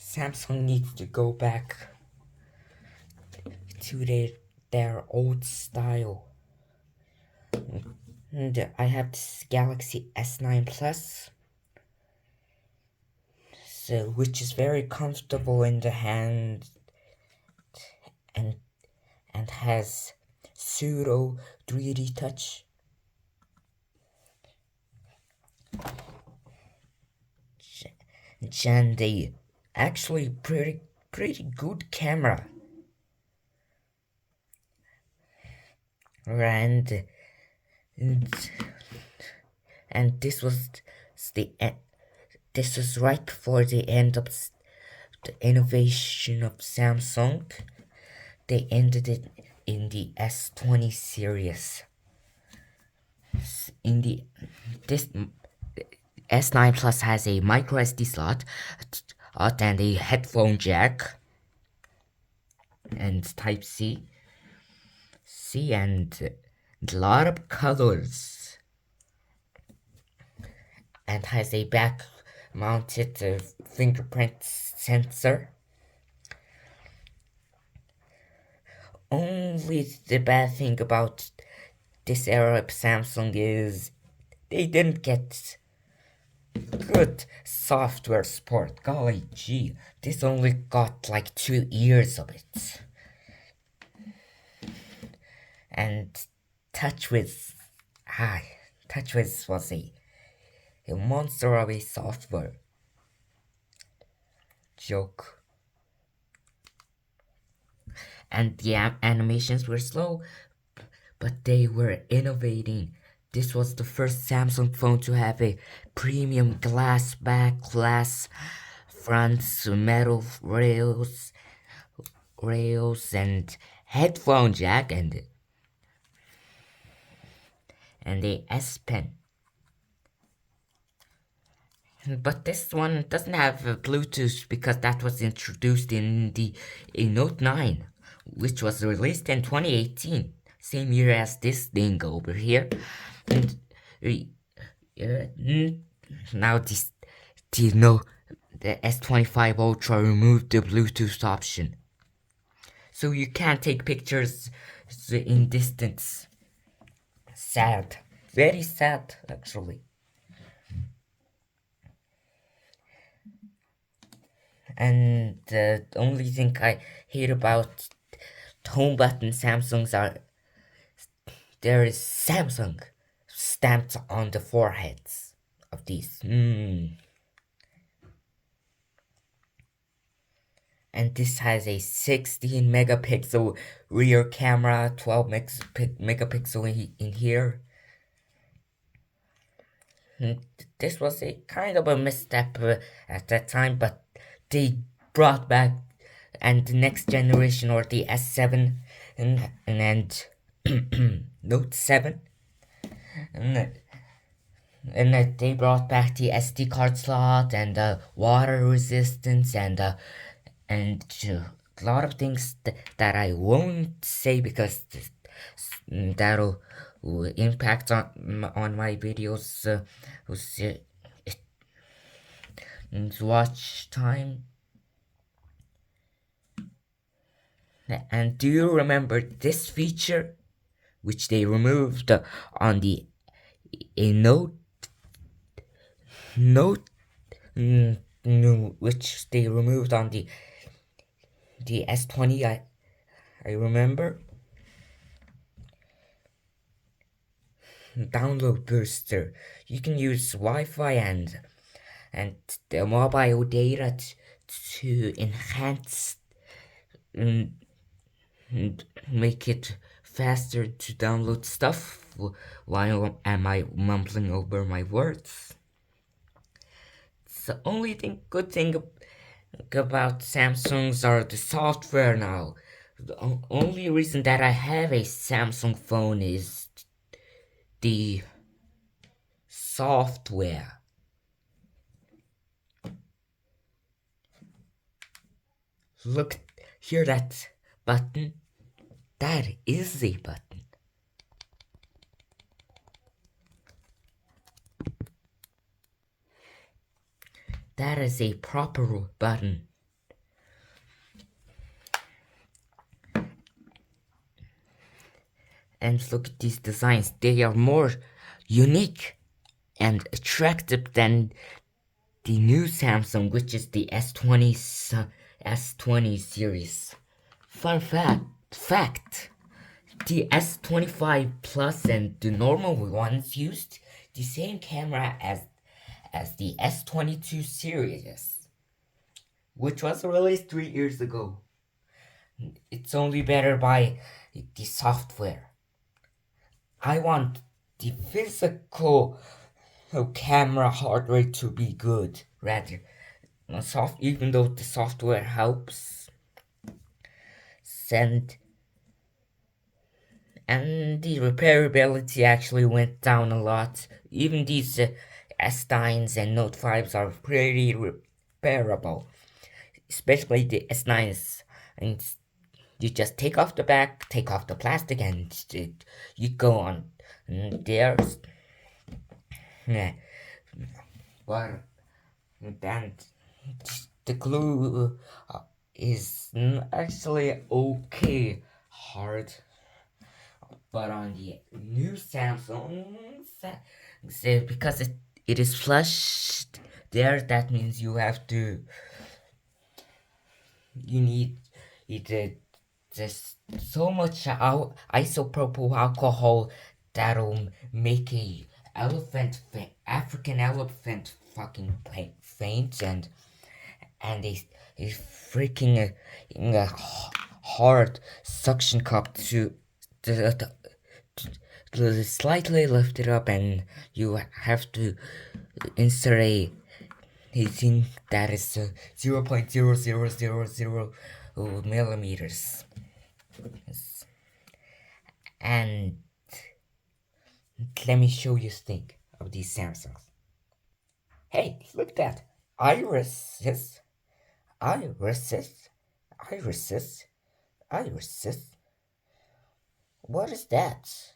Samsung needs to go back to their old style. And I have this Galaxy S9 Plus, so which is very comfortable in the hand and has pseudo 3D touch. And they actually pretty good camera. And this was this was right before the end of the innovation of Samsung. They ended it in the S20 series. This S9 Plus has a micro SD slot and a headphone jack and Type C. And a lot of colors, and has a back mounted fingerprint sensor. Only the bad thing about this era of Samsung is they didn't get good software support. Golly gee, this only got like 2 years of it. And TouchWiz was a monster of a software joke. And the animations were slow, but they were innovating. This was the first Samsung phone to have a premium glass back, glass fronts, metal rails, and headphone jack, and a S Pen. But this one doesn't have Bluetooth because that was introduced in the Note 9, which was released in 2018, same year as this thing over here. And now the S25 Ultra removed the Bluetooth option, so you can't take pictures in distance. Sad, very sad actually. And the only thing I hate about home button Samsungs are there is Samsung stamped on the foreheads of these. And this has a 16 megapixel rear camera, 12 megapixel in here. This was a kind of a misstep at that time, but they brought back, and the next generation, or the S7 and Note 7, and they brought back the SD card slot and water resistance and a lot of things that I won't say because that'll impact on my videos watch time. And do you remember this feature which they removed on the Note which they removed on the S20? I remember. Download booster. You can use Wi-Fi and the mobile data to enhance and make it faster to download stuff. Why am I mumbling over my words? The only good thing about Samsungs are the software now. The only reason that I have a Samsung phone is the software. Look, hear that button? That is a button. That is a proper button. And look at these designs. They are more unique and attractive than the new Samsung, which is the S20 series. Fun fact, the S25 Plus and the normal ones used the same camera as the S22 series, which was released 3 years ago. It's only better by the software. I want the physical camera hardware to be good, rather even though the software helps. And the repairability actually went down a lot. Even these S9s and Note 5s are pretty repairable, especially the S9s. And you just take off the back, take off the plastic, and you go on. And there's yeah, but then the glue is actually okay hard. But on the new Samsung, because it is flushed there, that means you need just so much isopropyl alcohol that'll make a African elephant fucking faint, and a freaking hard suction cup to slightly lift it up, and you have to insert a thing that is 0.0000 millimeters. And let me show you thing of these Samsungs. Hey, look at that. Irises. Irises. Irises. Irises. What is that?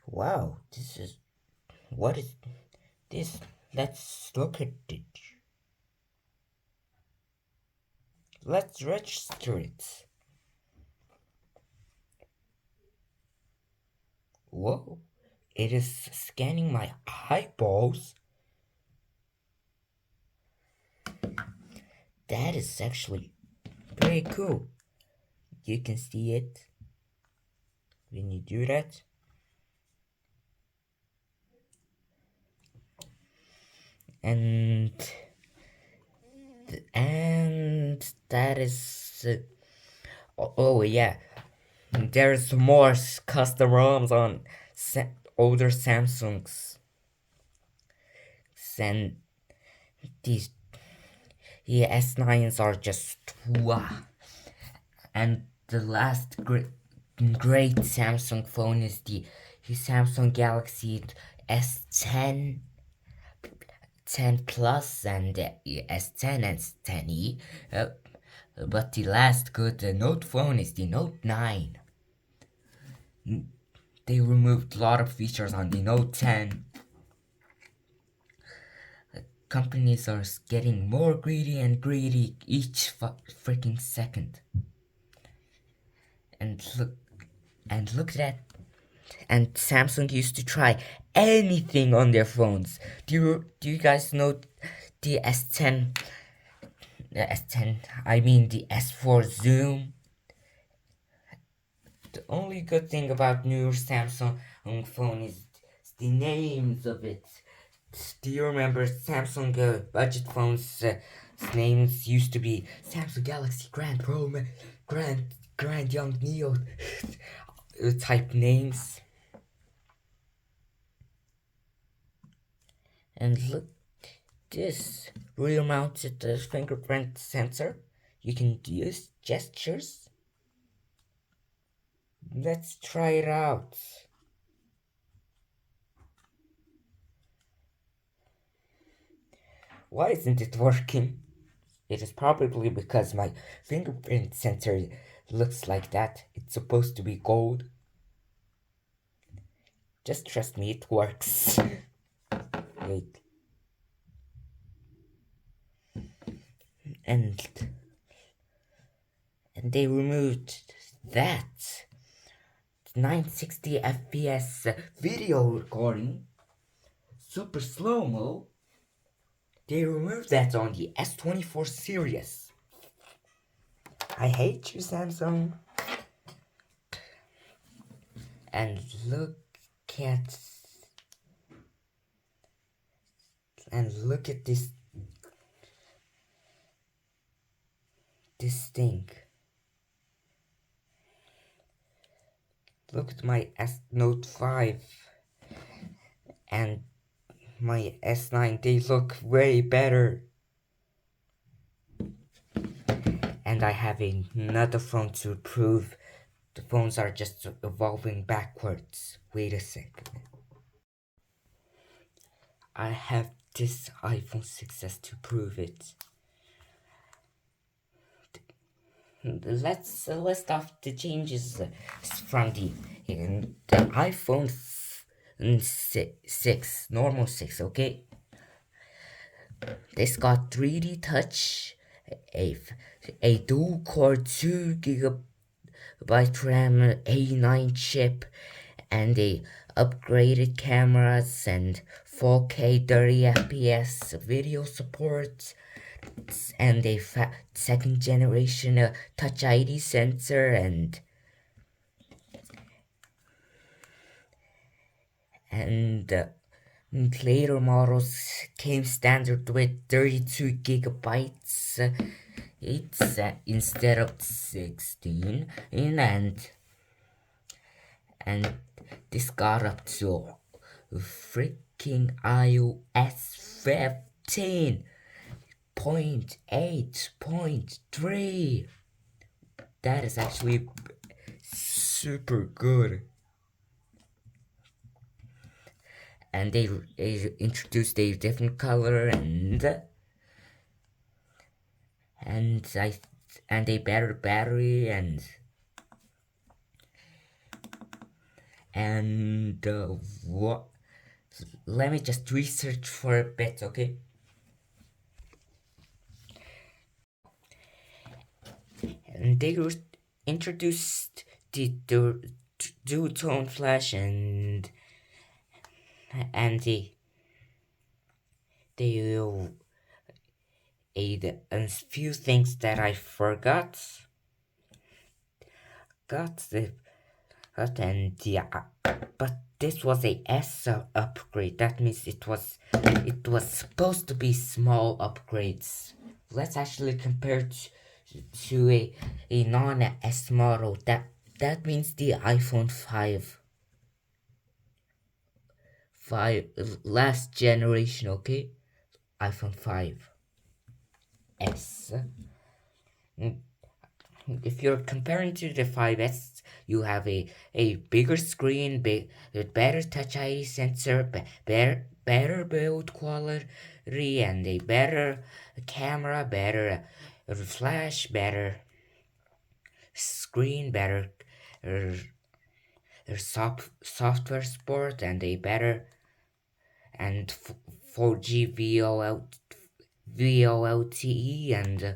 Wow, what is this? Let's look at it. Let's register it. Whoa, it is scanning my eyeballs. That is actually pretty cool. You can see it when you do that. And that is oh yeah, there's more custom ROMs on older Samsungs, and these S9s are just wow. And the last great Samsung phone is the Samsung Galaxy S10, 10 Plus, and S10 and S10e. But the last good Note phone is the Note 9. They removed a lot of features on the Note 10. Companies are getting more greedy and greedy each freaking second. And look at that. And Samsung used to try anything on their phones. Do you guys know the S10? The S10, I mean the S4 Zoom. The only good thing about newer Samsung phone is the names of it. Do you remember Samsung budget phones? Names used to be Samsung Galaxy Grand Pro, Grand Young Neo type names. And look, this rear mounted fingerprint sensor. You can use gestures. Let's try it out. Why isn't it working? It is probably because my fingerprint sensor looks like that. It's supposed to be gold. Just trust me, it works. Wait. and they removed that 960 FPS video recording, super slow-mo. They removed that on the S24 series. I hate you, Samsung. And look at this thing. Look at my S Note 5 and my S9. They look way better. And I have another phone to prove the phones are just evolving backwards. Wait a second. I have this iPhone 6s to prove it. Let's list off the changes from the iPhone 6, normal 6, okay? This got 3D touch, a dual-core 2GB RAM A9 chip, and a upgraded cameras and 4K 30fps video support, and a second generation Touch ID sensor, and later models came standard with 32 gigabytes instead of 16, and this got up to freaking iOS 15.8.3. That is actually super good. And they introduced a different color and a better battery and what? Let me just research for a bit, okay? And they introduced the dual-tone flash and a few things that I forgot. But this was a S upgrade. That means it was supposed to be small upgrades. Let's actually compare to a non-S model. That means the iPhone 5 last generation, okay? iPhone 5s. If you're comparing to the 5s, you have a bigger screen, better Touch ID sensor, better build quality, and a better camera, better flash, better screen, better software support, and a better 4G VoLTE and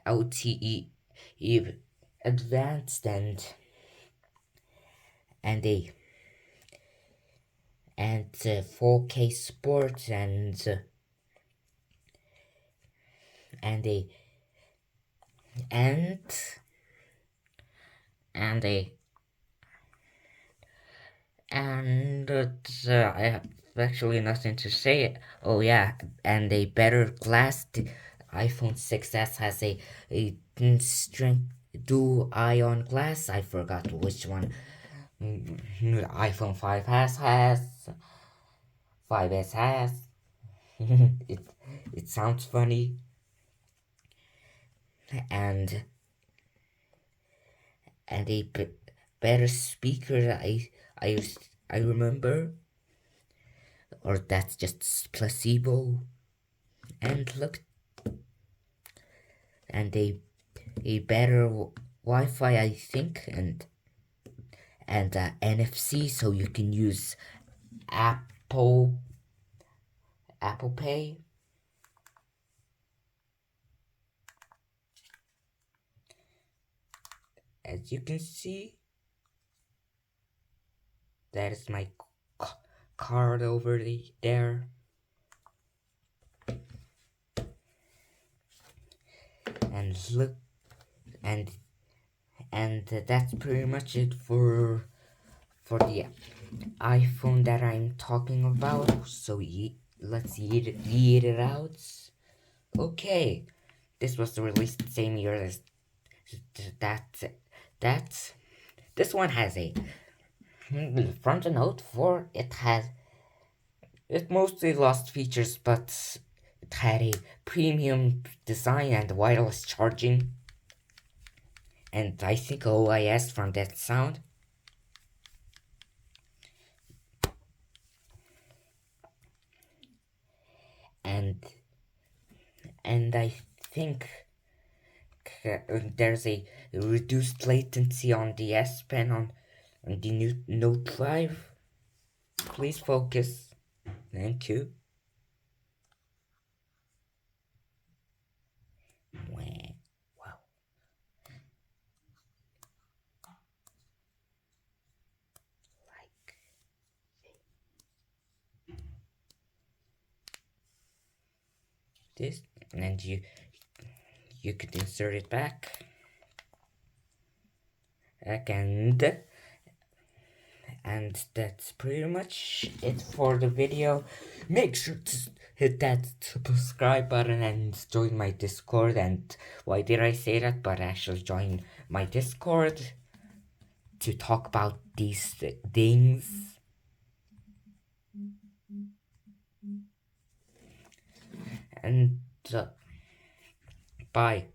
LTE advanced and 4K support and I have actually nothing to say. Oh yeah, and a better glass. The iPhone 6s has a strength dual ion glass. I forgot which one. iPhone 5 has 5s has. it sounds funny. And a better speaker. I remember, or that's just placebo. And look, and a better Wi-Fi, I think, and NFC, so you can use Apple Pay. as you can see, that is my card over there. And look, and that's pretty much it for the iPhone that I'm talking about. So let's eat it out. Okay, this was released the same year as that. This one has a front note for it mostly lost features, but it had a premium design and wireless charging, and I think OIS from that sound. And I think there's a reduced latency on the S Pen on the new Note 5. Please focus. Thank you. Wow. Like this, and you could insert it back. And that's pretty much it for the video. Make sure to hit that subscribe button and join my Discord. And why did I say that? But actually join my Discord to talk about these things. And bye.